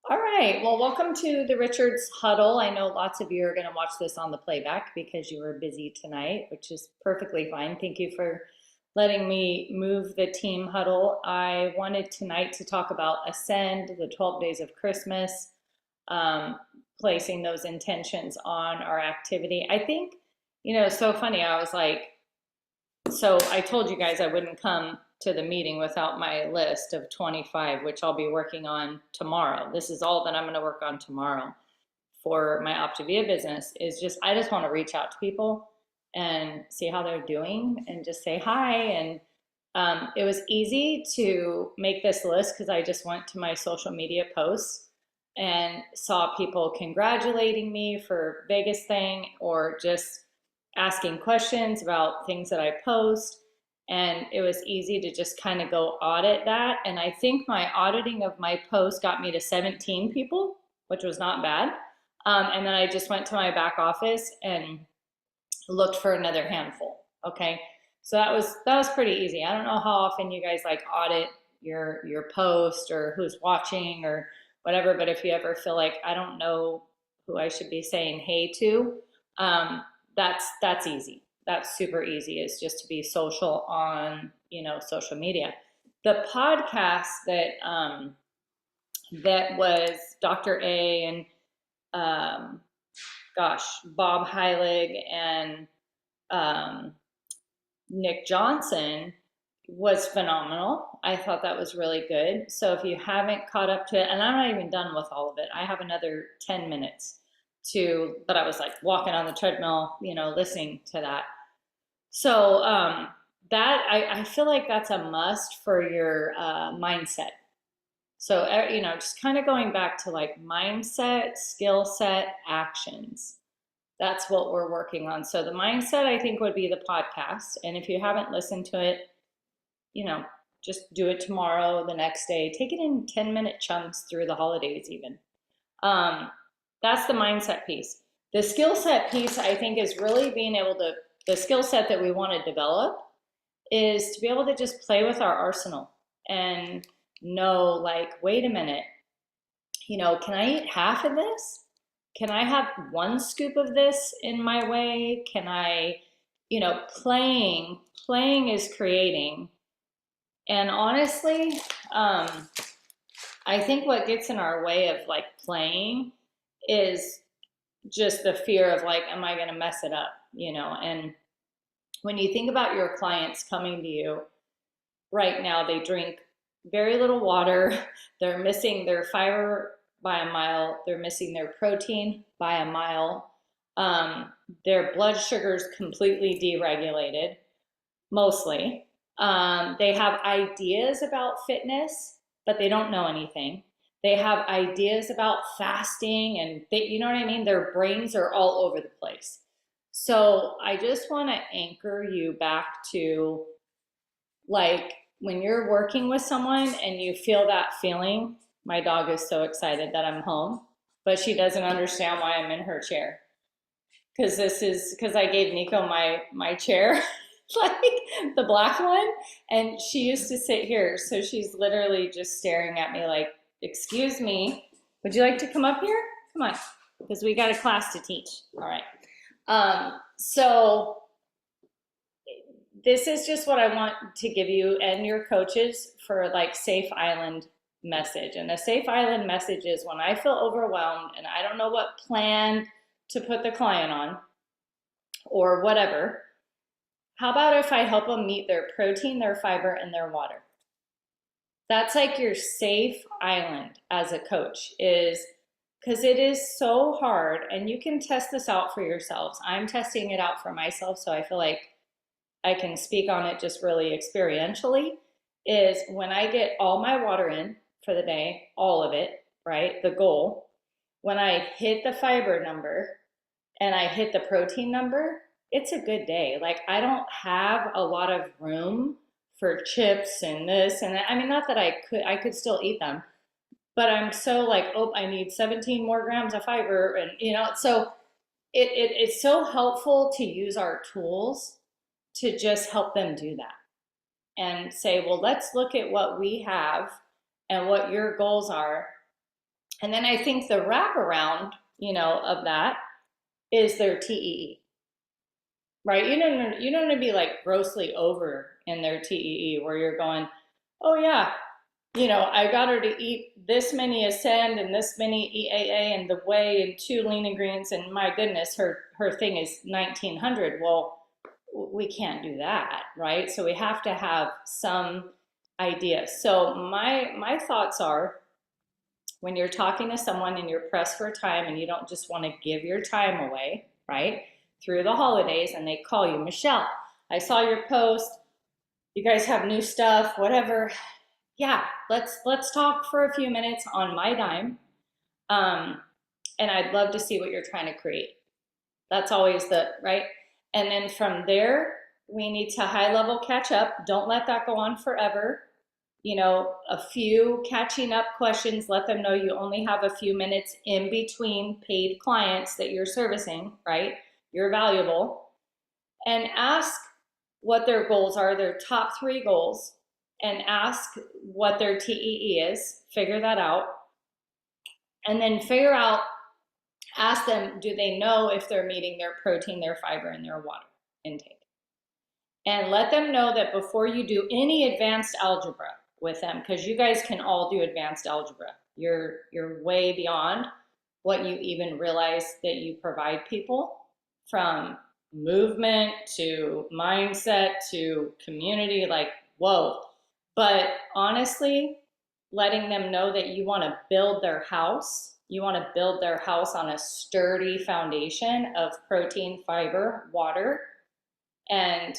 All right. Well, welcome to the Richards Huddle. I know lots of you are going to watch this on the playback because you were busy tonight, which is perfectly fine. Thank you for letting me move the team huddle. I wanted tonight to talk about Ascend, the 12 days of Christmas, um, placing those intentions on our activity. I think, it's so funny. I was like, so I told you guys I wouldn't come to the meeting without my list of 25, which I'll be working on tomorrow. This is all that I'm going to work on tomorrow for my Optavia business is just, I just want to reach out to people and see how they're doing and just say hi. And it was easy to make this list because I just went to my social media posts and saw people congratulating me for Vegas thing or just asking questions about things that I post. And it was easy to just kind of go audit that. And I think my auditing of my post got me to 17 people, which was not bad. And then I just went to my back office and looked for another handful. Okay. So that was pretty easy. I don't know how often you guys like audit your post or who's watching or whatever, but if you ever feel like I don't know who I should be saying hey to, that's easy. That's super easy. Is just to be social on social media. The podcast that was Dr. A and um, Bob Heilig and um, Nick Johnson was phenomenal. I thought that was really good. So if you haven't caught up to it, and I'm not even done with all of it, I have another 10 minutes but I was like walking on the treadmill, listening to that. So that I feel like that's a must for your mindset. So, just kind of going back to like mindset, skill set, actions. That's what we're working on. So the mindset, I think, would be the podcast. And if you haven't listened to it, you know, just do it tomorrow, the next day. Take it in 10-minute chunks through the holidays, even. Um, that's the mindset piece. The skill set piece, I think, is really being able to, the skill set that we want to develop is to be able to just play with our arsenal and know, like, wait a minute, can I eat half of this? Can I have one scoop of this in my way? Can I, playing is creating. And honestly, um, I think what gets in our way of like playing is just the fear of like, am I going to mess it up? And when you think about your clients coming to you right now, they drink very little water. They're missing their fiber by a mile. They're missing their protein by a mile. Their blood sugar's completely deregulated, mostly. They have ideas about fitness, but they don't know anything. They have ideas about fasting and you know what I mean? Their brains are all over the place. So I just want to anchor you back to like when you're working with someone and you feel that feeling. My dog is so excited that I'm home, but she doesn't understand why I'm in her chair. Because I gave Nico my chair, like the black one, and she used to sit here. So she's literally just staring at me like, "Excuse me, would you like to come up here? Come on, because we got a class to teach." All right. So this is just what I want to give you and your coaches for like safe island message. And a safe island message is when I feel overwhelmed and I don't know what plan to put the client on or whatever. How about if I help them meet their protein, their fiber, and their water? That's like your safe island as a coach is because it is so hard and you can test this out for yourselves. I'm testing it out for myself, so I feel like I can speak on it just really experientially, is when I get all my water in for the day, all of it, right? The goal, when I hit the fiber number and I hit the protein number, it's a good day. Like I don't have a lot of room for chips and this and that. I mean, not that I could still eat them, but I'm so like, oh, I need 17 more grams of fiber. And, so it's so helpful to use our tools to just help them do that and say, well, let's look at what we have and what your goals are And then I think the wraparound, of that is their TEE, right? You don't want to be like grossly over in their TEE where you're going, oh yeah, I got her to eat this many Ascend and this many EAA and the Whey and 2 lean ingredients, and my goodness, her thing is 1900. Well, we can't do that, right? So we have to have some idea. So my thoughts are, when you're talking to someone and you're pressed for time and you don't just want to give your time away, right? Through the holidays, and they call you, Michelle, I saw your post. You guys have new stuff, whatever. Yeah, let's talk for a few minutes on my dime. Um, and I'd love to see what you're trying to create. That's always the right. And then from there, we need to high level catch up. Don't let that go on forever. A few catching up questions, let them know you only have a few minutes in between paid clients that you're servicing, right? You're valuable. And ask what their goals are, their top 3 goals, and ask what their TEE is. Figure that out. And then ask them, do they know if they're meeting their protein, their fiber, and their water intake? And let them know that before you do any advanced algebra with them, because you guys can all do advanced algebra. You're way beyond what you even realize that you provide people, from movement to mindset to community, like, whoa. But honestly, letting them know that you want to build their house. You want to build their house on a sturdy foundation of protein, fiber, water, and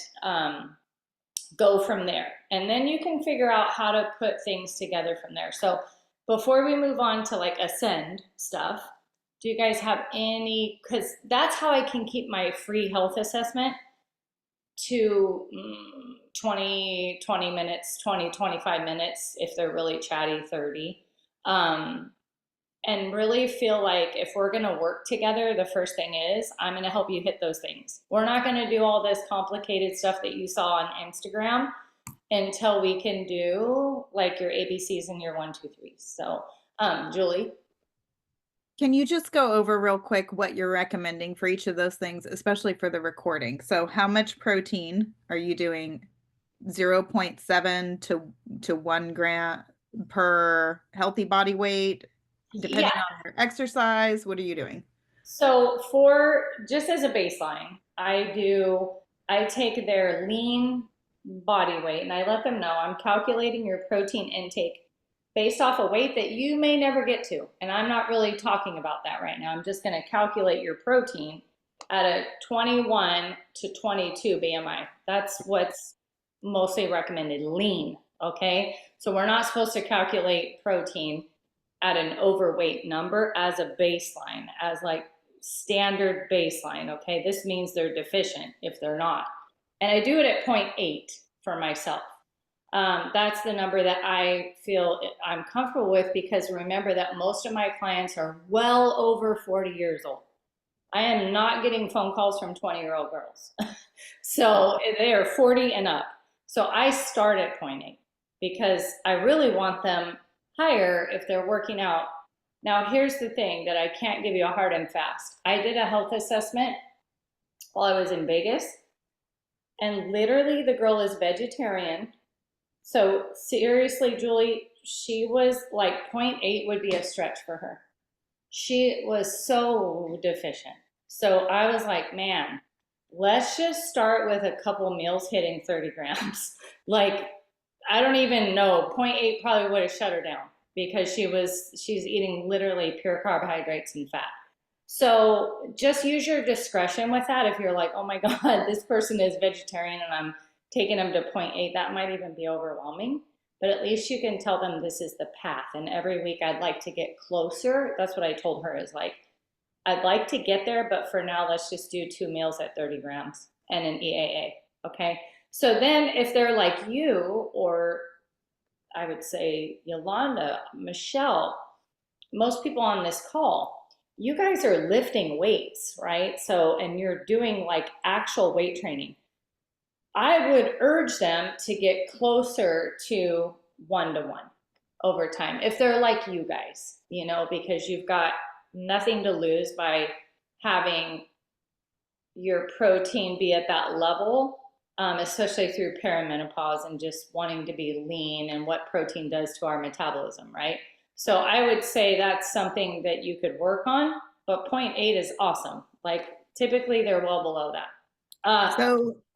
go from there. And then you can figure out how to put things together from there. So before we move on to like Ascend stuff, do you guys have any, because that's how I can keep my free health assessment to 20 minutes, 25 minutes, if they're really chatty, 30. And really feel like if we're going to work together, the first thing is I'm going to help you hit those things. We're not going to do all this complicated stuff that you saw on Instagram until we can do like your ABCs and your 1, 2, 3. So, Julie. Can you just go over real quick what you're recommending for each of those things, especially for the recording? So how much protein are you doing? 0.7 to 1 gram per healthy body weight, Yeah. depending on your exercise? What are you doing? So for just as a baseline, I take their lean body weight and I let them know I'm calculating your protein intake based off a weight that you may never get to. And I'm not really talking about that right now. I'm just going to calculate your protein at a 21 to 22 BMI. That's what's mostly recommended, lean. Okay. So we're not supposed to calculate protein at an overweight number as a baseline, as like standard baseline. Okay. This means they're deficient if they're not. And I do it at 0.8 for myself. That's the number that I feel I'm comfortable with, because remember that most of my clients are well over 40 years old. I am not getting phone calls from 20-year-old girls. So they are 40 and up. So I start at 0.8 because I really want them higher if they're working out. Now, here's the thing that I can't give you a hard and fast. I did a health assessment while I was in Vegas, and literally the girl is vegetarian. So seriously, Julie, she was like 0.8 would be a stretch for her. She was so deficient. So I was like, man, let's just start with a couple meals hitting 30 grams. Like, I don't even know, zero point 0.8 probably would have shut her down, because she's eating literally pure carbohydrates and fat. So just use your discretion with that. If you're like, oh my God, this person is vegetarian and I'm taking them to zero point 0.8, that might even be overwhelming. But at least you can tell them this is the path. And every week I'd like to get closer. That's what I told her, is like, I'd like to get there, but for now, let's just do 2 meals at 30 grams and an EAA. Okay. So then if they're like you, or I would say Yolanda, Michelle, most people on this call, you guys are lifting weights, right? So, and you're doing like actual weight training. I would urge them to get closer to 1 to 1. over time if they're like you guys, because you've got nothing to lose by having your protein be at that level, especially through perimenopause and just wanting to be lean and what protein does to our metabolism, right? So I would say that's something that you could work on, but zero point 0.8 is awesome. Like typically they're well below that.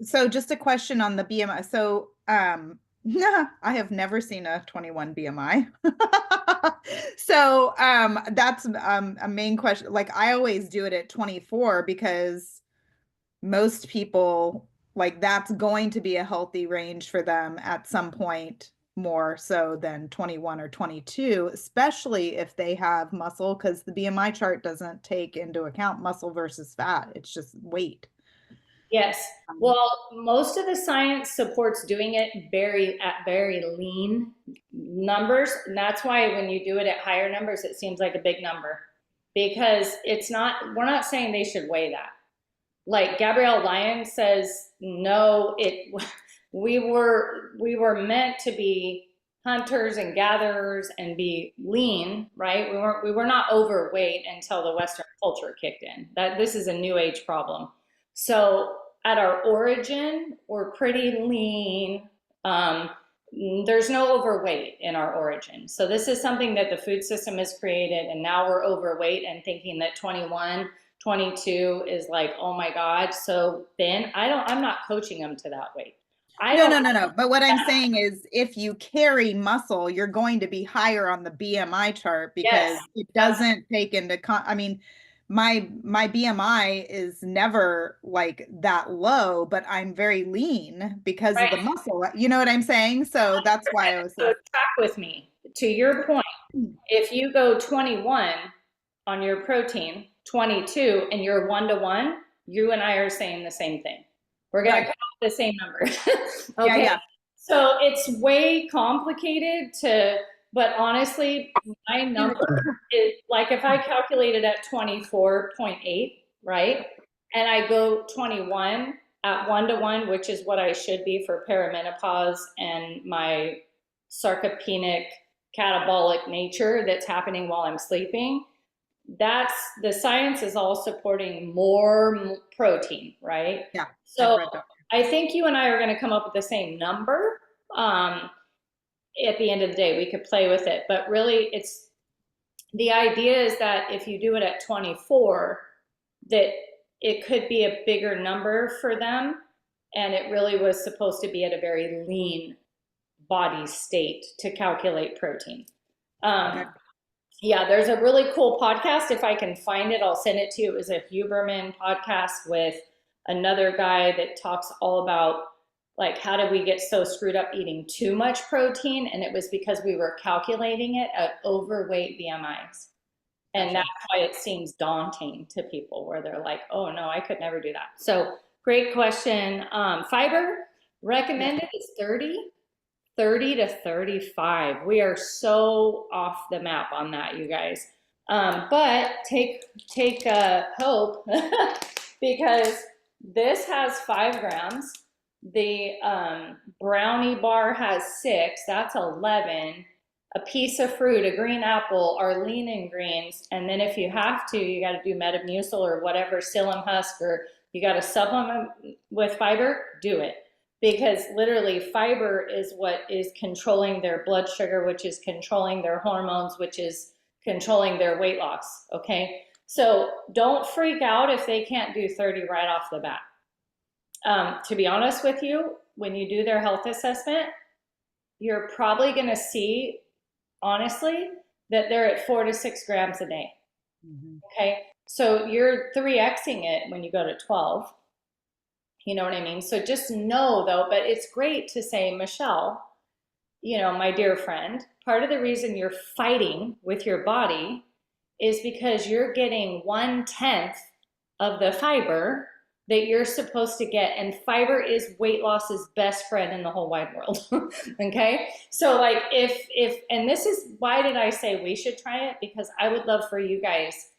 So just a question on the BMI. So, I have never seen a 21 BMI. So, that's a main question. Like I always do it at 24 because most people like that's going to be a healthy range for them at some point more so than 21 or 22, especially if they have muscle, because the BMI chart doesn't take into account muscle versus fat. It's just weight. Yes. Um, Well, most of the science supports doing it at very lean numbers. And that's why when you do it at higher numbers, it seems like a big number because we're not saying they should weigh that. Like Gabrielle Lyon says, no, we were meant to be hunters and gatherers and be lean, right? We were not overweight until the Western culture kicked in. That this is a new age problem. So at our origin, we're pretty lean. Um, there's no overweight in our origin. So this is something that the food system has created, and now we're overweight and thinking that 21, 22 is like, oh my God, so thin. I'm not coaching them to that weight. I No, don't. no, no, no. But what I'm saying is if you carry muscle, you're going to be higher on the BMI chart Yes, because it that's doesn't take into I mean, my BMI is never like that low, but I'm very lean because of the right. muscle. You know what I'm saying? So that's why I was So track with me. To your point, if you go 21 on your protein, 22, and you're 1-to-1, you and I are saying the same thing. We're going to come right. up with the same number. Yeah, Okay. yeah. So it's way complicated but honestly, my number is like if I calculate it at 24.8, right? And I go 21 at 1-to-1, which is what I should be for perimenopause and my sarcopenic catabolic nature that's happening while I'm sleeping. That's the science is all supporting more protein, right? Yeah, I've So read that. I think you and I are going to come up with the same number. At the end of the day, we could play with it, but really, it's the idea is that if you do it at 24, that it could be a bigger number for them, and it really was supposed to be at a very lean body state to calculate protein. Okay. Yeah, there's a really cool podcast. If I can find it, I'll send it to you. It was a Huberman podcast with another guy that talks all about like how did we get so screwed up eating too much protein? And it was because we were calculating it at overweight BMIs. And that's Gotcha. why it seems daunting to people where they're like, oh no, I could never do that. So great question. Fiber Yeah. recommended is 30 to 35. We are so off the map on that, you guys. But take hope because this has 5 grams. The brownie bar has 6. That's 11. A piece of fruit, a green apple, are lean in greens. And then if you have to, you got to do Metamucil or whatever, psyllium husk, or you got to supplement with fiber, do it because literally fiber is what is controlling their blood sugar, which is controlling their hormones, which is controlling their weight loss. Okay. So don't freak out if they can't do 30 right off the bat. To be honest with you, when you do their health assessment, you're probably going to see, honestly, that they're at 4 to 6 grams a day. Mhm. Okay. So you're 3xing it when you go to 12. You know what I mean? So just know though, but it's great to say, Michelle, my dear friend, part of the reason you're fighting with your body is because you're getting 1/10 of the fiber that you're supposed to get. And fiber is weight loss's best friend in the whole wide world. Okay. So like and this is why did I say we should try it? Because I would love for you guys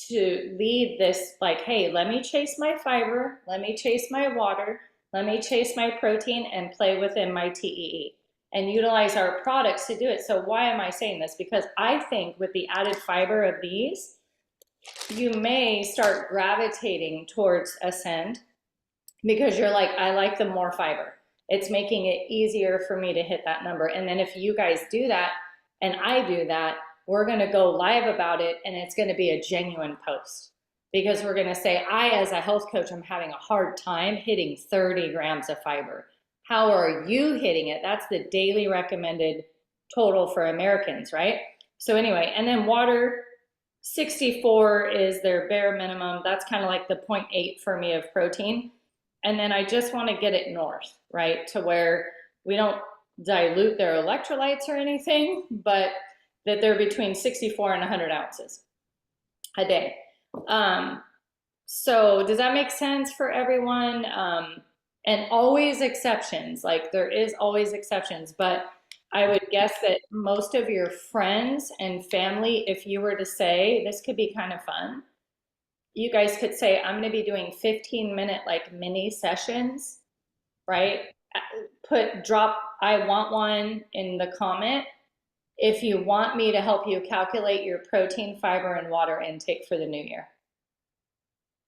to lead this like, hey, let me chase my fiber, let me chase my water, let me chase my protein and play within my TEE. and utilize our products to do it. So why am I saying this? Because I think with the added fiber of these, you may start gravitating towards Ascend because you're like, I like the more fiber. It's making it easier for me to hit that number. And then if you guys do that and I do that, we're going to go live about it, and it's going to be a genuine post because we're going to say, I, as a health coach, I'm having a hard time hitting 30 grams of fiber. How are you hitting it? That's the daily recommended total for Americans, right? So anyway, and then water, 64 is their bare minimum. That's kind of like the 0.8 for me of protein. And then I just want to get it north, right? To where we don't dilute their electrolytes or anything, but that they're between 64 and 100 ounces a day. So does that make sense for everyone? And always exceptions, like there is always exceptions, but I would guess that most of your friends and family, if you were to say, this could be kind of fun, you guys could say, I'm going to be doing 15-minute like mini sessions, right? Drop I want one in the comment if you want me to help you calculate your protein, fiber, and water intake for the new year.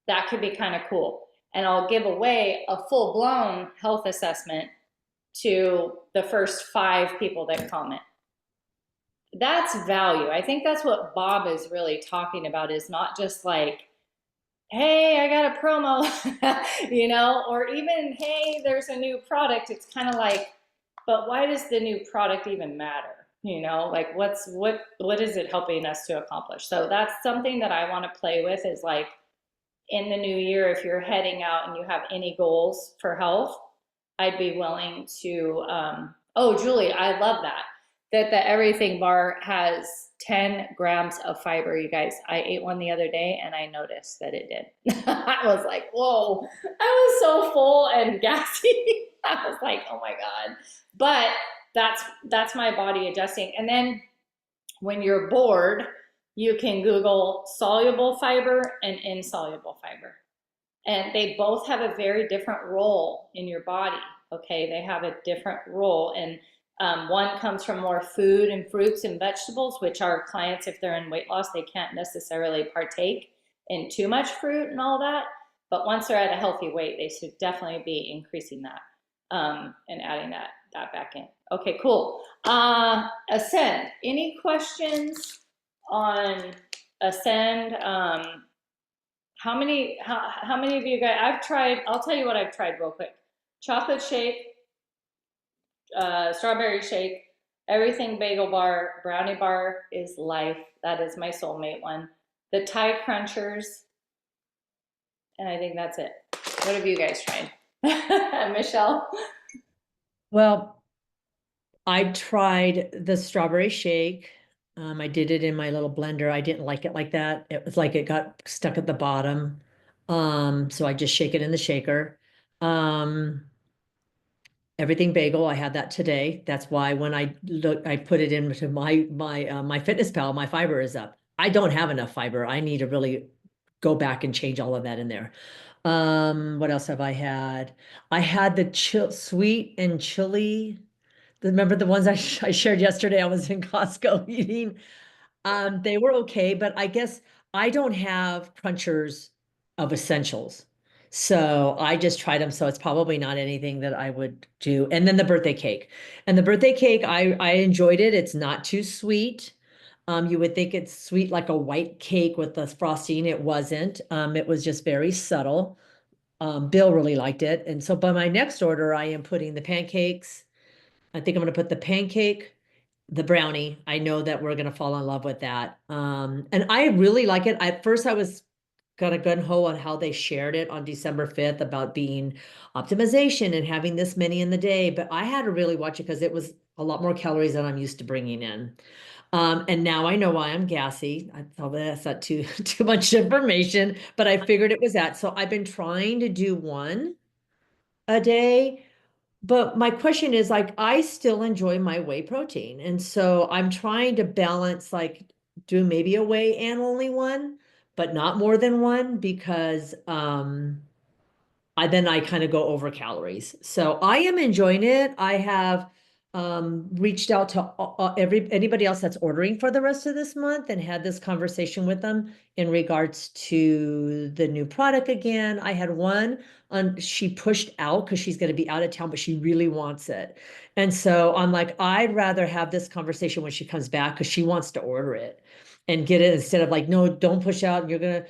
That could be kind of cool. And I'll give away a full-blown health assessment to the first 5 people that comment. That's value. I think that's what Bob is really talking about, is not just like, hey, I got a promo, or even, hey, there's a new product. It's kind of like, but why does the new product even matter? Like what is it helping us to accomplish? So that's something that I want to play with, is like in the new year, if you're heading out and you have any goals for health, I'd be willing to, oh, Julie, I love that the everything bar has 10 grams of fiber, you guys. I ate one the other day and I noticed that it did. I was like, whoa, I was so full and gassy. I was like, oh my God. But that's my body adjusting. And then when you're bored, you can Google soluble fiber and insoluble fiber. And they both have a very different role in your body. Okay, they have a different role. And one comes from more food and fruits and vegetables, which our clients, if they're in weight loss, they can't necessarily partake in too much fruit and all that. But once they're at a healthy weight, they should definitely be increasing that and adding that back in. Okay, cool. Ascend. Any questions on Ascend? How many of you guys, I'll tell you what I've tried real quick. Chocolate shake, strawberry shake, everything bagel bar, brownie bar is life. That is my soulmate one. The Thai crunchers, and I think that's it. What have you guys tried? Michelle? Well, I tried the strawberry shake. I did it in my little blender. I didn't like it like that. It was like it got stuck at the bottom. So I just shake it in the shaker. Everything bagel, I had that today. That's why when I put it into my Fitness Pal, my fiber is up. I don't have enough fiber. I need to really go back and change all of that in there. What else have I had? I had the sweet and chili. Remember the ones I shared yesterday? I was in Costco eating. They were okay, but I guess I don't have crunchers of essentials. So I just tried them. So it's probably not anything that I would do. And then the birthday cake. And the birthday cake, I enjoyed it. It's not too sweet. You would think it's sweet like a white cake with the frosting. It wasn't. It was just very subtle. Bill really liked it. And so by my next order, I am putting the pancakes. I think I'm going to put the pancake, the brownie. I know that we're going to fall in love with that. And I really like it. At first I was kind of gung-ho on how they shared it on December 5th about being optimization and having this many in the day, but I had to really watch it because it was a lot more calories than I'm used to bringing in. And now I know why I'm gassy. I thought that's not too much information, but I figured it was that. So I've been trying to do one a day. But my question is, like, I still enjoy my whey protein. And so I'm trying to balance, like, do maybe a whey and only one, but not more than one, because I kind of go over calories. So I am enjoying it. I have reached out to anybody else that's ordering for the rest of this month and had this conversation with them in regards to the new product again. I had one she pushed out because she's going to be out of town, but she really wants it. And so I'm like, I'd rather have this conversation when she comes back because she wants to order it and get it instead of like, no, don't push out. You're going to,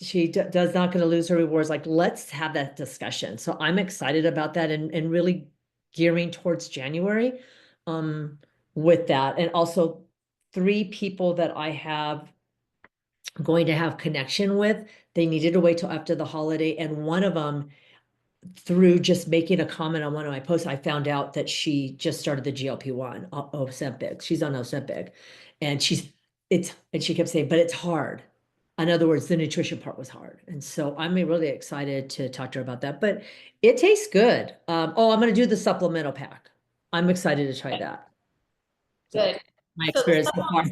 she does not going to lose her rewards. Like, let's have that discussion. So I'm excited about that and really gearing towards January with that. And also 3 people that I have going to have connection with, they needed to wait till after the holiday. And one of them, through just making a comment on one of my posts, I found out that she just started the GLP-1 Ozempic. She's on Ozempic and and she kept saying, but it's hard. In other words, the nutrition part was hard. And so I'm really excited to talk to her about that, but it tastes good. I'm going to do the supplemental pack. I'm excited to try that. So Good. my So the experience so far.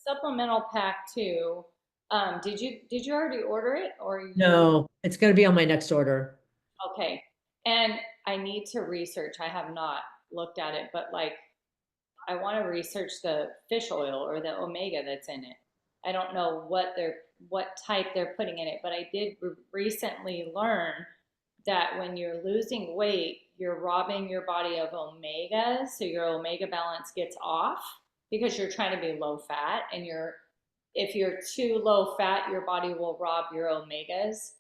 supplemental pack too, did you already order it or you? No, it's going to be on my next order. Okay. And I need to research. I have not looked at it, but like I want to research the fish oil or the omega that's in it. I don't know what type they're putting in it, but I did recently learn that when you're losing weight, you're robbing your body of omega, so your omega balance gets off because you're trying to be low fat and if you're too low fat, your body will rob your omegas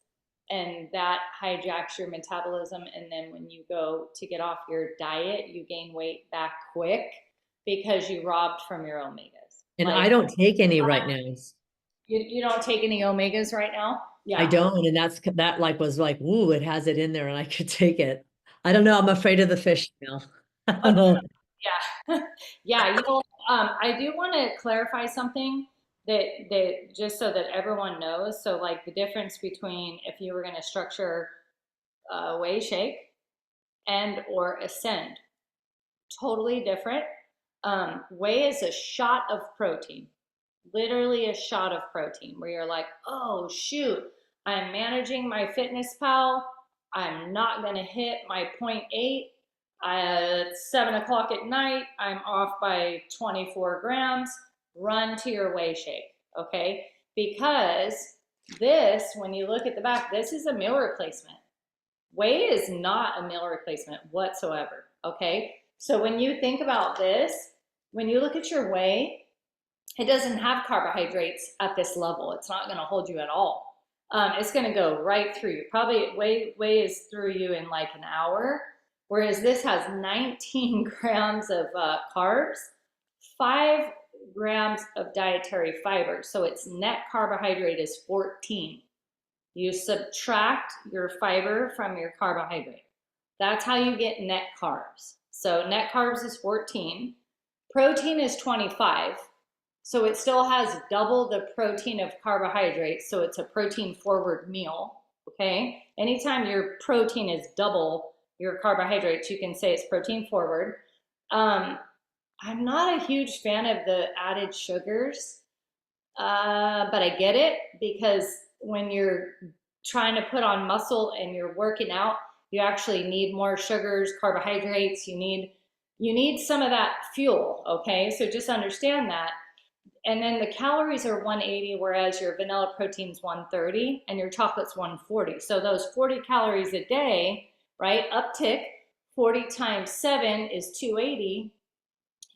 and that hijacks your metabolism, and then when you go to get off your diet, you gain weight back quick because you robbed from your omegas. And Like, I don't take any right now. you don't take any omegas right now? Yeah. I don't. And that like was like, ooh, it has it in there and I could take it. I don't know. I'm afraid of the fish now. I don't know. Yeah. Yeah. I do want to clarify something that just so that everyone knows. So like the difference between if you were going to structure a whey shake and or ascend, totally different. Whey is a shot of protein, literally a shot of protein where you're like, oh shoot, I'm managing my fitness pal. I'm not going to hit my 0.8 at 7 o'clock at night. I'm off by 24 grams. Run to your whey shake. Okay. Because this, when you look at the back, this is a meal replacement. Whey is not a meal replacement whatsoever. Okay. So when you think about this, when you look at your whey, it doesn't have carbohydrates at this level. It's not going to hold you at all. It's going to go right through you. Probably whey is through you in like an hour, whereas this has 19 grams of carbs, 5 grams of dietary fiber. So its net carbohydrate is 14. You subtract your fiber from your carbohydrate. That's how you get net carbs. So net carbs is 14. Protein is 25. So it still has double the protein of carbohydrates. So it's a protein forward meal. Okay. Anytime your protein is double your carbohydrates, you can say it's protein forward. I'm not a huge fan of the added sugars, but I get it because when you're trying to put on muscle and you're working out, you actually need more sugars, carbohydrates. You need some of that fuel. Okay. So just understand that. And then the calories are 180, whereas your vanilla protein's 130 and your chocolate's 140. So those 40 calories a day, right? Uptick, 40 times 7 is 280.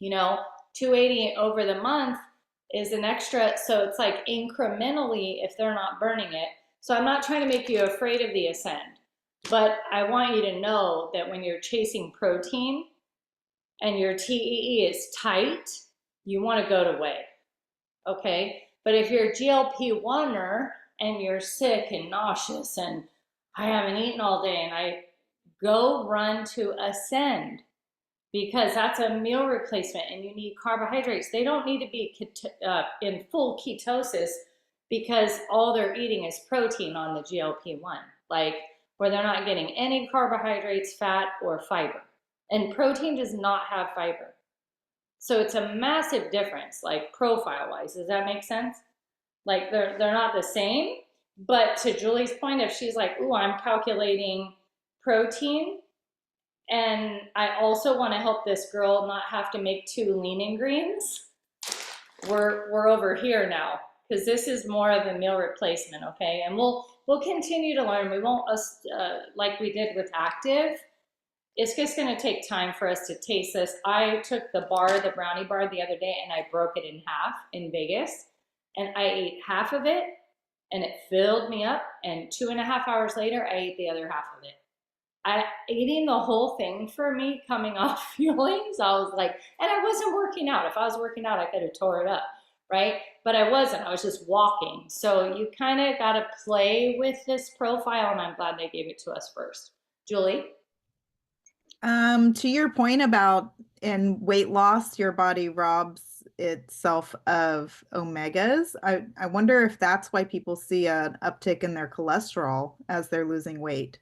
280 over the month is an extra. So it's like incrementally if they're not burning it. So I'm not trying to make you afraid of the ascend, but I want you to know that when you're chasing protein and your TEE is tight, you want to go to whey. Okay. But if you're a GLP-1er and you're sick and nauseous and I haven't eaten all day and I go run to ascend because that's a meal replacement and you need carbohydrates. They don't need to be in full ketosis because all they're eating is protein on the GLP-1, like where they're not getting any carbohydrates, fat, or fiber. And protein does not have fiber. So it's a massive difference, like profile-wise. Does that make sense? Like they're not the same. But to Julie's point, if she's like, "Ooh, I'm calculating protein And I also want to help this girl not have to make 2 lean and greens. We're over here now because this is more of a meal replacement, okay? And we'll continue to learn. We won't like we did with active. It's just going to take time for us to taste this. I took the brownie bar the other day, and I broke it in half in Vegas, and I ate half of it, and it filled me up. And 2.5 hours later, I ate the other half of it. Eating the whole thing for me coming off feelings, I was like, and I wasn't working out. If I was working out, I could have tore it up, right? But I wasn't. I was just walking. So you kind of got to play with this profile, and I'm glad they gave it to us first. Julie? To your point about in weight loss, your body robs itself of omegas. I wonder if that's why people see an uptick in their cholesterol as they're losing weight.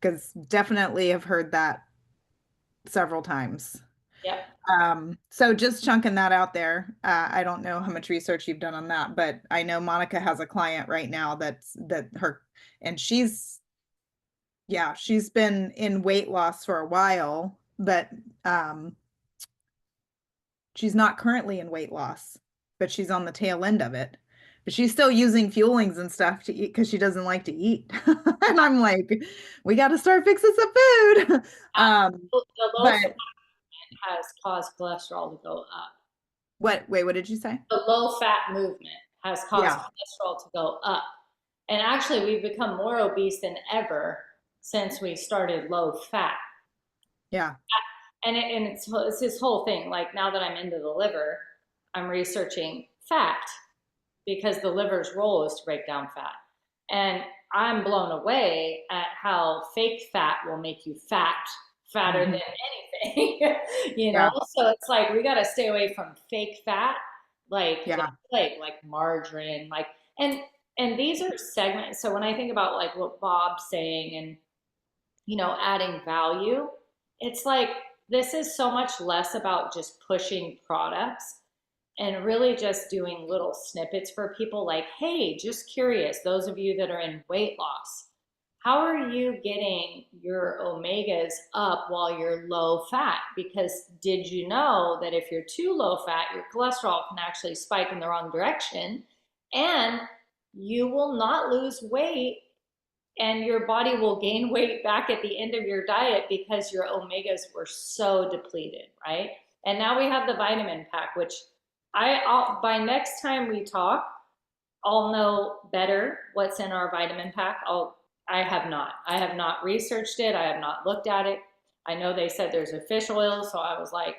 Because definitely have heard that several times. Yep. So just chunking that out there. I don't know how much research you've done on that, but I know Monica has a client right now and she's been in weight loss for a while, but she's not currently in weight loss, but she's on the tail end of it. But she's still using fuelings and stuff to eat because she doesn't like to eat. And I'm like, we got to start fixing some food. The low But fat has caused cholesterol to go up. what, wait, what did you say? The low fat movement has caused Yeah. cholesterol to go up. And actually, we've become more obese than ever since we started low fat. Yeah. And it's this whole thing. Like now that I'm into the liver, I'm researching fat because the liver's role is to break down fat. And I'm blown away at how fake fat will make you fatter than anything, Yeah. So it's like we got to stay away from fake fat, like the Yeah. plague, like margarine, like and these are segments. So when I think about like what Bob's saying and adding value, it's like this is so much less about just pushing products and really just doing little snippets for people like, hey, just curious, those of you that are in weight loss, how are you getting your omegas up while you're low fat? Because did you know that if you're too low fat, your cholesterol can actually spike in the wrong direction and you will not lose weight and your body will gain weight back at the end of your diet because your omegas were so depleted, right? And now we have the vitamin pack, which by next time we talk, I'll know better what's in our vitamin pack. I have not researched it. I have not looked at it. I know they said there's a fish oil, so I was like,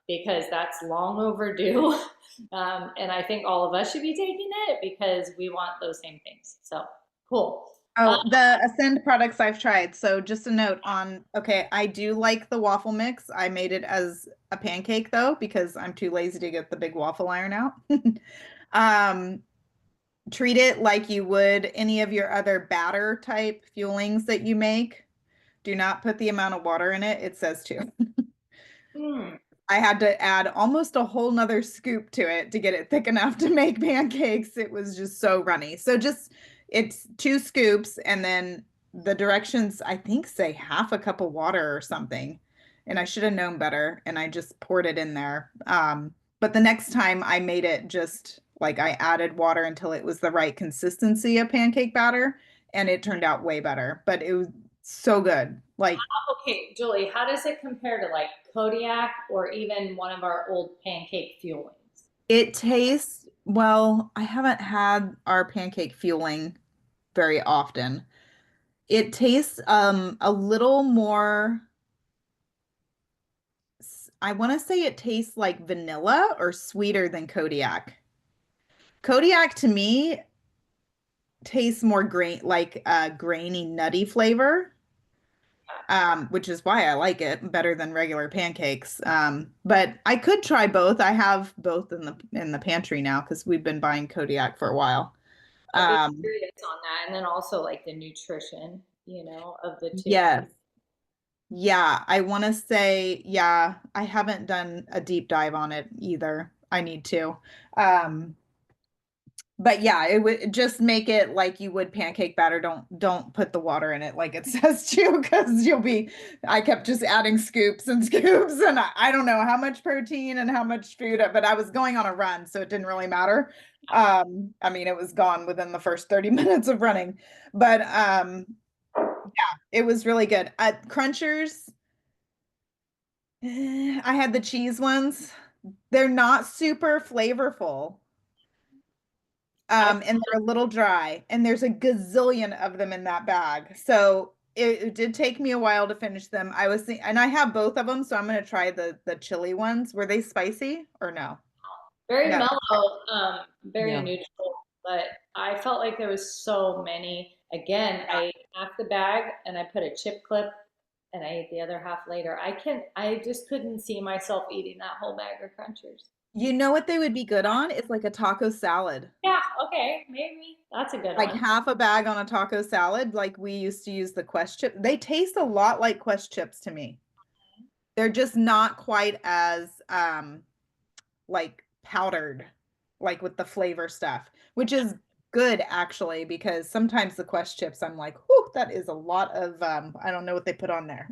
because that's long overdue. And I think all of us should be taking it because we want those same things. So cool. Oh, the Ascend products I've tried. So just a note on, okay, I do like the waffle mix. I made it as a pancake though, because I'm too lazy to get the big waffle iron out. Treat it like you would any of your other batter type fuelings that you make. Do not put the amount of water in it. It says to. I had to add almost a whole nother scoop to it to get it thick enough to make pancakes. It was just so runny. So it's 2 scoops and then the directions I think say half a cup of water or something. And I should have known better and I just poured it in there. But the next time I made it just like I added water until it was the right consistency of pancake batter and it turned out way better. But it was so good. Like Okay, Julie, how does it compare to like Kodiak or even one of our old pancake fuelings? it tastes, well, I haven't had our pancake fueling very often. It tastes a little more, I want to say it tastes like vanilla or sweeter than Kodiak. Kodiak to me tastes more like a grainy, nutty flavor, which is why I like it better than regular pancakes. But I could try both. I have both in the pantry now because we've been buying Kodiak for a while. I'd be Um, curious on that. And then also like the nutrition, of the two. yes. Yeah, I want to say, yeah, I haven't done a deep dive on it either. I need to. Um, But yeah, it would just make it like you would pancake batter. Don't put the water in it like it says to, because I kept just adding scoops and scoops, and I don't know how much protein and how much food, but I was going on a run, so it didn't really matter. I mean, it was gone within the first 30 minutes of running, but yeah, it was really good. Crunchers, I had the cheese ones. They're not super flavorful. And they're a little dry, and there's a gazillion of them in that bag. So it did take me a while to finish them. And I have both of them, so I'm gonna try the chili ones. Were they spicy or no? Very No. mellow, very Yeah. neutral, but I felt like there was so many. Again, I ate half the bag and I put a chip clip and I ate the other half later. I just couldn't see myself eating that whole bag of Crunchers. You know what they would be good on? It's like a taco salad. Yeah, okay, maybe that's a good Like one. half a bag on a taco salad, like we used to use the Quest chip. They taste a lot like Quest chips to me. They're just not quite as like powdered, like with the flavor stuff, which is good actually, because sometimes the Quest chips, I'm like, whew, that is a lot of I don't know what they put on there.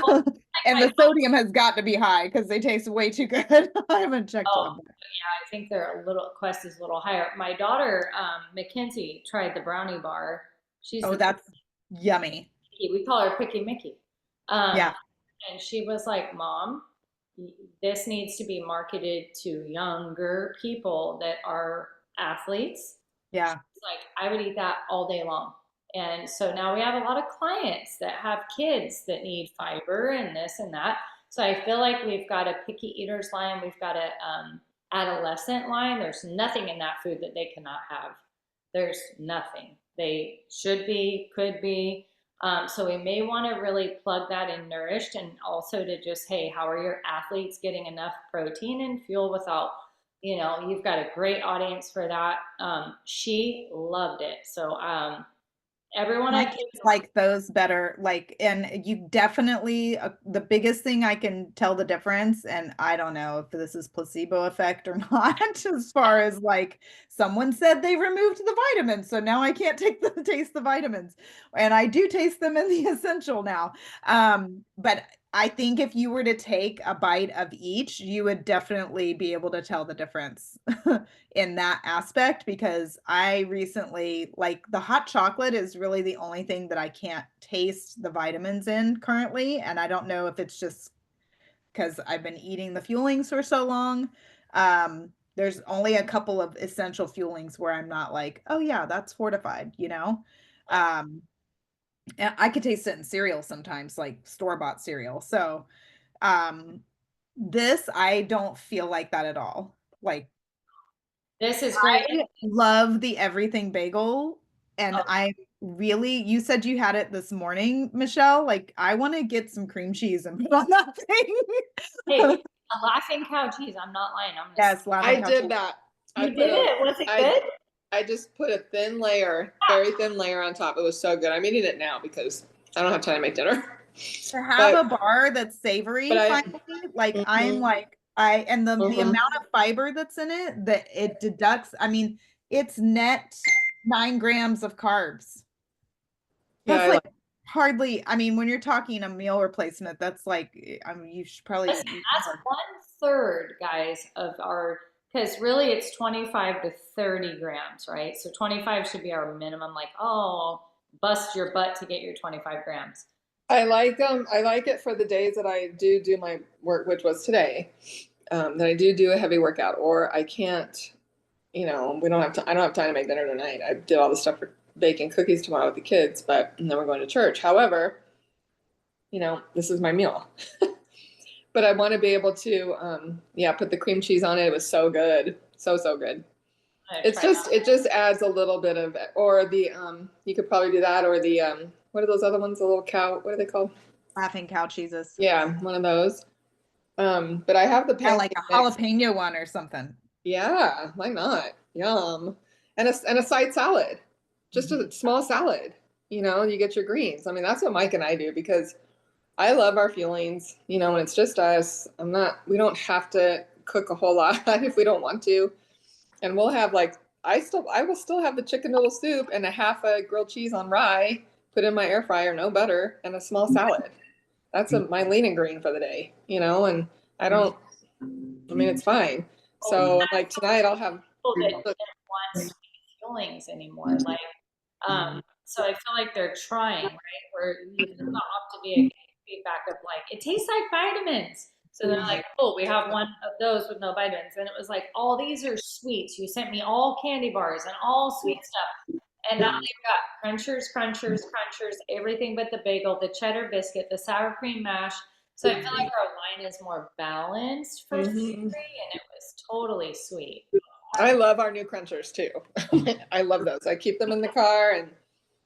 Well, And like the sodium has got to be high because they taste way too good. I haven't checked oh, on that. yeah, I think they're a little Quest is a little higher. My daughter, Mackenzie, tried the brownie bar. She's Oh, the that's yummy. picky. We call her Picky Mickey. Um, Yeah, and she was like, Mom, this needs to be marketed to younger people that are athletes. yeah. She's like, I would eat that all day long. And so now we have a lot of clients that have kids that need fiber and this and that. So I feel like we've got a picky eaters line, we've got a adolescent line. There's nothing in that food that they cannot have. There's nothing. They should be, could be. So we may want to really plug that in nourished, and also to just, hey, how are your athletes getting enough protein and fuel without, you've got a great audience for that. She loved it. So everyone My I kids give, like those better. Like, and you definitely, the biggest thing I can tell the difference, and I don't know if this is placebo effect or not, as far as like someone said they removed the vitamins, so now I can't taste the vitamins, and I do taste them in the essential now. But I think if you were to take a bite of each, you would definitely be able to tell the difference in that aspect, because I recently, like, the hot chocolate is really the only thing that I can't taste the vitamins in currently. And I don't know if it's just because I've been eating the fuelings for so long. There's only a couple of essential fuelings where I'm not like, oh yeah, that's fortified, you know? Um, and I could taste it in cereal sometimes, like store-bought cereal. So, this, I don't feel like that at all. Like, this is great. I love the everything bagel. And Oh, you said you had it this morning, Michelle. Like, I want to get some cream cheese and put on that hey, thing. a laughing cow cheese. I'm not lying. Yes, I laughing cow did cheese. that. You did it. Was it good? I just put a thin layer, very thin layer on top. It was so good. I'm eating it now because I don't have time to make dinner. To have But a bar that's savory, but I finally, like I'm mhm, like and the mhm. amount of fiber that's in it, that it deducts. I mean, it's net 9 grams of carbs. Yeah, That's I like like hardly, I mean, when you're talking a meal replacement, that's like, I mean, you should probably Listen, eat that's more. 1/3, guys, of our, because really it's 25 to 30 grams, right? So 25 should be our minimum, like, oh, bust your butt to get your 25 grams. I like it for the days that I do my work, which was today. That I do a heavy workout, or I can't. We don't have to. I don't have time to make dinner tonight. I did all the stuff for baking cookies tomorrow with the kids, and then we're going to church. However, this is my meal. But I want to be able to, put the cream cheese on it. It was so good, so good. It just adds a little bit of, or the you could probably do that, or the what are those other ones? The little cow. What are they called? Laughing cow cheeses. Yeah, one of those. But I have the Yeah, like pancake a mix. jalapeno one or something. Yeah, why not? Yum. And a side salad, just a small salad. You get your greens. I mean, that's what Mike and I do because I love our feelings, when it's just us. We don't have to cook a whole lot if we don't want to. And we'll have like I will still have the chicken noodle soup and a half a grilled cheese on rye, put in my air fryer, no butter, and a small salad. That's my lean and green for the day, you know, and I mean, it's fine. So like tonight I'll have. People that didn't want sweet feelings anymore. Like, so I feel like they're trying, right? Where it's not up to be a feedback of like, it tastes like vitamins. So they're like, oh, we have one of those with no vitamins. And it was like, all these are sweets. You sent me all candy bars and all sweet stuff. And now they've got crunchers, everything but the bagel, the cheddar biscuit, the sour cream mash. So I feel like our line is more balanced for savory, and it was totally sweet. I love our new crunchers too. I love those. I keep them in the car, and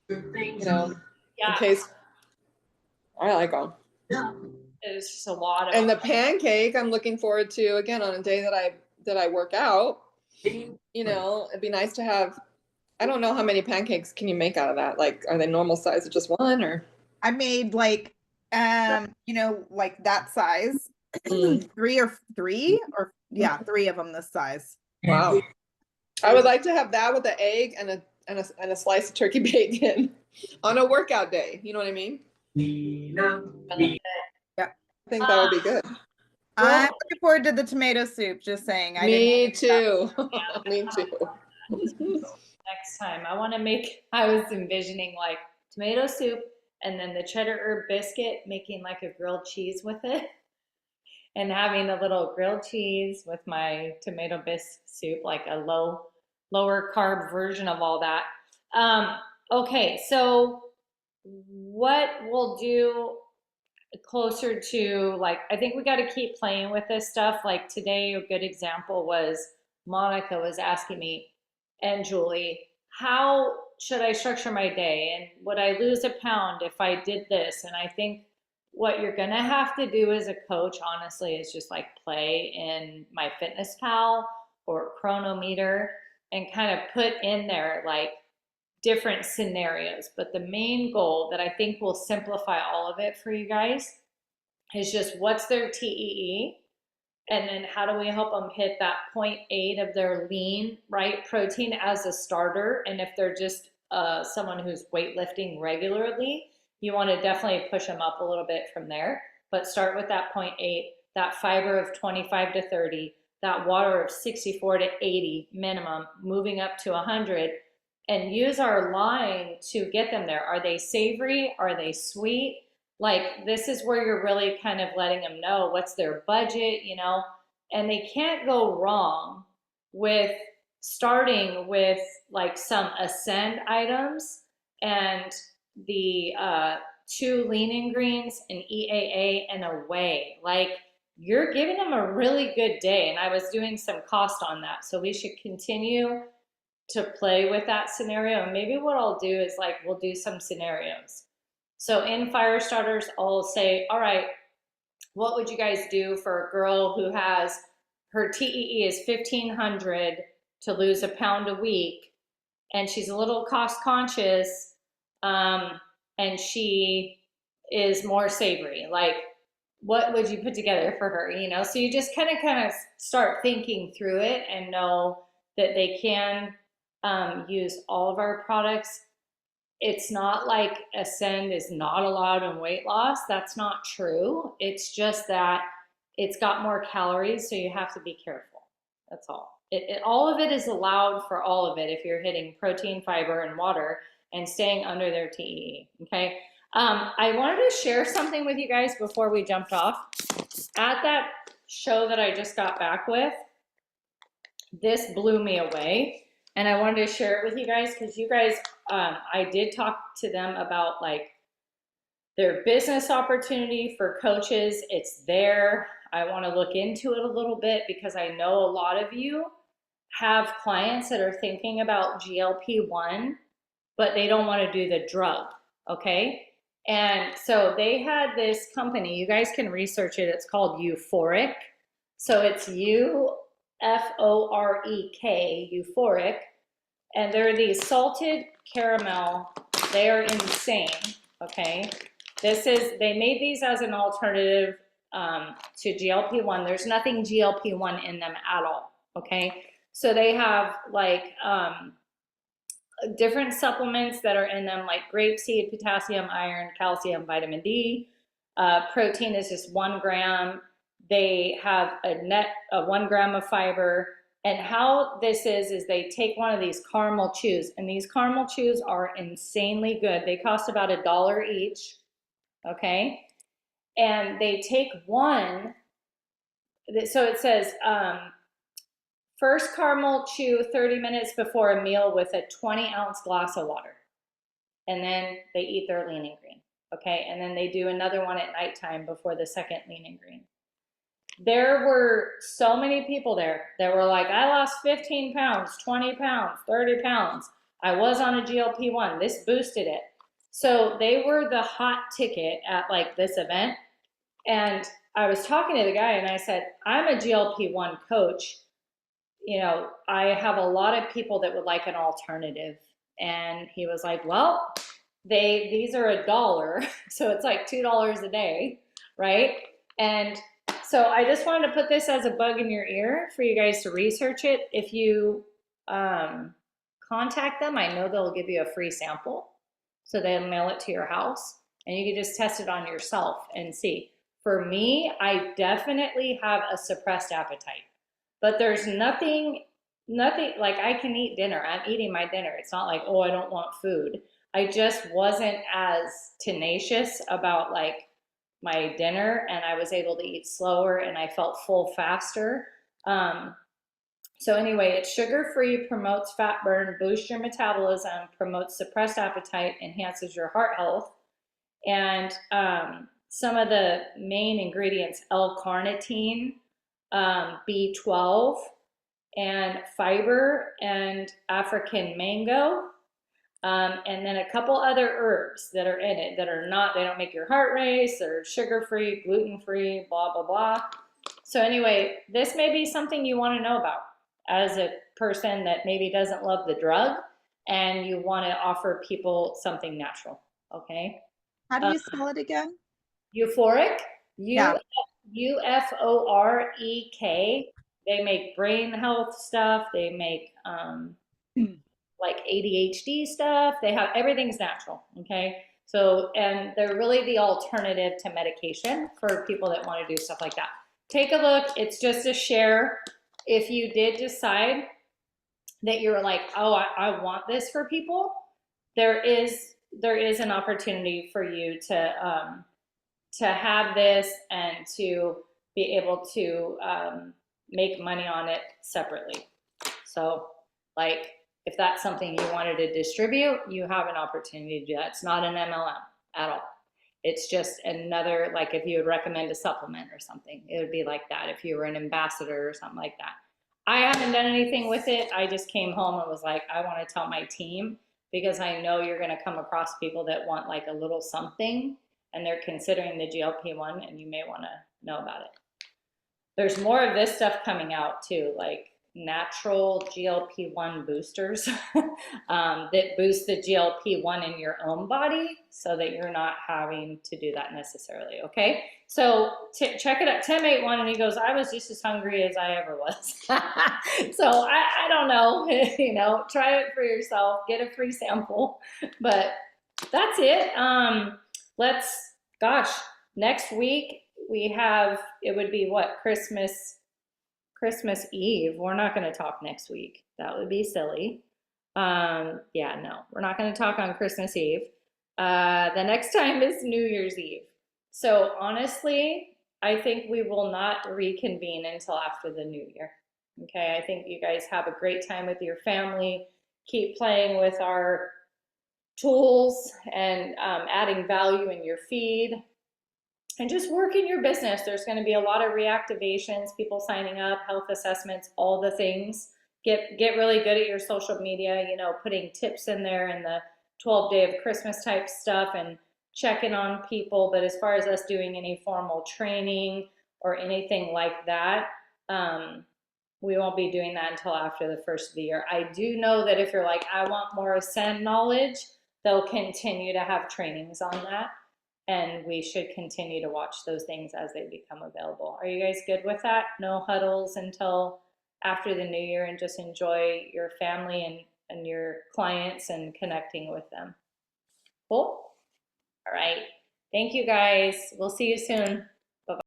you know, in case. I like them. It's just a lot of. And the pancake, I'm looking forward to again on a day that I work out. You know, it'd be nice to have. I don't know how many pancakes can you make out of that. Like, are they normal size or just one? Or I made like, you know, like that size, three of them this size. Wow. I would like to have that with an egg and a slice of turkey bacon on a workout day. You know what I mean? Yeah. I think that would be good. I'm looking forward to the tomato soup, just saying. Me too. Me too. Next time, I was envisioning like tomato soup and then the cheddar herb biscuit, making like a grilled cheese with it. And having a little grilled cheese with my tomato bisque soup, like a lower carb version of all that. Okay, so what we'll do closer to, like, I think we got to keep playing with this stuff. Like today, a good example was Monica was asking me and Julie, how should I structure my day? And would I lose a pound if I did this? And I think what you're going to have to do as a coach, honestly, is just like play in My Fitness Pal or Chronometer and kind of put in there like different scenarios. But the main goal that I think will simplify all of it for you guys is just what's their TEE, and then how do we help them hit that 0.8 of their lean, right, protein as a starter. And if they're just someone who's weightlifting regularly, you want to definitely push them up a little bit from there. But start with that 0.8, that fiber of 25 to 30, that water of 64 to 80 minimum, moving up to 100, and use our line to get them there. Are they savory? Are they sweet? Like, this is where you're really kind of letting them know what's their budget, you know, and they can't go wrong with starting with like some Ascend items and the 2 lean and greens, an EAA, and a whey. Like, you're giving them a really good day. And I was doing some cost on that. So we should continue to play with that scenario. And maybe what I'll do is like, we'll do some scenarios. So in fire starters, I'll say, all right, what would you guys do for a girl who has her TEE is 1,500 to lose a pound a week, and she's a little cost conscious, and she is more savory? Like, what would you put together for her? You know, so you just kind of start thinking through it and know that they can use all of our products. It's not like Ascend is not allowed in weight loss. That's not true. It's just that it's got more calories, so you have to be careful. That's all. All of it is allowed for all of it if you're hitting protein, fiber, and water and staying under their TEE, okay? I wanted to share something with you guys before we jumped off. At that show that I just got back with, this blew me away. And I wanted to share it with you guys because you guys, I did talk to them about like their business opportunity for coaches. It's there. I want to look into it a little bit because I know a lot of you have clients that are thinking about GLP-1, but they don't want to do the drug, okay? And so they had this company, you guys can research it. It's called Euphoric. So it's UFOREK, Euphoric, and they're these salted caramel. They are insane, okay? They made these as an alternative to GLP-1. There's nothing GLP-1 in them at all, okay? So they have like different supplements that are in them, like grapeseed, potassium, iron, calcium, vitamin D. Protein is just 1 gram. They have a 1 gram of fiber. And how this is they take one of these caramel chews, and these caramel chews are insanely good. They cost about $1 each, okay? And they take one, so it says, first caramel chew 30 minutes before a meal with a 20-ounce glass of water. And then they eat their lean and green, okay? And then they do another one at nighttime before the second lean and green. There were so many people there that were like, I lost 15 pounds, 20 pounds, 30 pounds. I was on a GLP-1. This boosted it. So they were the hot ticket at like this event. And I was talking to the guy and I said, I'm a GLP-1 coach. You know, I have a lot of people that would like an alternative. And he was like, well, these are $1. So it's like $2 a day, right? And so I just wanted to put this as a bug in your ear for you guys to research it. If you contact them, I know they'll give you a free sample. So they'll mail it to your house and you can just test it on yourself and see. For me, I definitely have a suppressed appetite, but there's nothing like I can eat dinner. I'm eating my dinner. It's not like, oh, I don't want food. I just wasn't as tenacious about like my dinner, and I was able to eat slower and I felt full faster. So anyway, it's sugar-free, promotes fat burn, boosts your metabolism, promotes suppressed appetite, enhances your heart health. And some of the main ingredients, L-carnitine, B12, and fiber, and African mango. And then a couple other herbs that are in it that are not, they don't make your heart race, they're sugar-free, gluten-free, blah, blah, blah. So anyway, this may be something you want to know about as a person that maybe doesn't love the drug and you want to offer people something natural, okay? How do you spell it again? Euphoric, Yeah. Uforek. They make brain health stuff. They make like ADHD stuff. They have, everything's natural, okay? So, and they're really the alternative to medication for people that want to do stuff like that. Take a look. It's just a share. If you did decide that you're like, oh, I want this for people, there is an opportunity for you to have this and to be able to make money on it separately. So like, if that's something you wanted to distribute, you have an opportunity to do that. It's not an MLM at all. It's just another, like if you would recommend a supplement or something, it would be like that if you were an ambassador or something like that. I haven't done anything with it. I just came home and was like, I want to tell my team, because I know you're going to come across people that want like a little something and they're considering the GLP-1, and you may want to know about it. There's more of this stuff coming out too, like natural GLP-1 boosters that boost the GLP-1 in your own body so that you're not having to do that necessarily, okay? So check it out. Tim ate one and he goes, I was just as hungry as I ever was. So I don't know, you know, try it for yourself, get a free sample, but that's it. Next week we have, it would be what, Christmas Eve. We're not going to talk next week. That would be silly. Yeah, no, we're not going to talk on Christmas Eve. The next time is New Year's Eve. So honestly, I think we will not reconvene until after the new year. Okay, I think you guys have a great time with your family. Keep playing with our tools and adding value in your feed. And just work in your business. There's going to be a lot of reactivations, people signing up, health assessments, all the things. Get really good at your social media, you know, putting tips in there and the 12-day of Christmas type stuff and checking on people. But as far as us doing any formal training or anything like that, we won't be doing that until after the first of the year. I do know that if you're like, I want more Ascend knowledge, they'll continue to have trainings on that. And we should continue to watch those things as they become available. Are you guys good with that? No huddles until after the new year and just enjoy your family and your clients and connecting with them. Cool? All right. Thank you guys. We'll see you soon.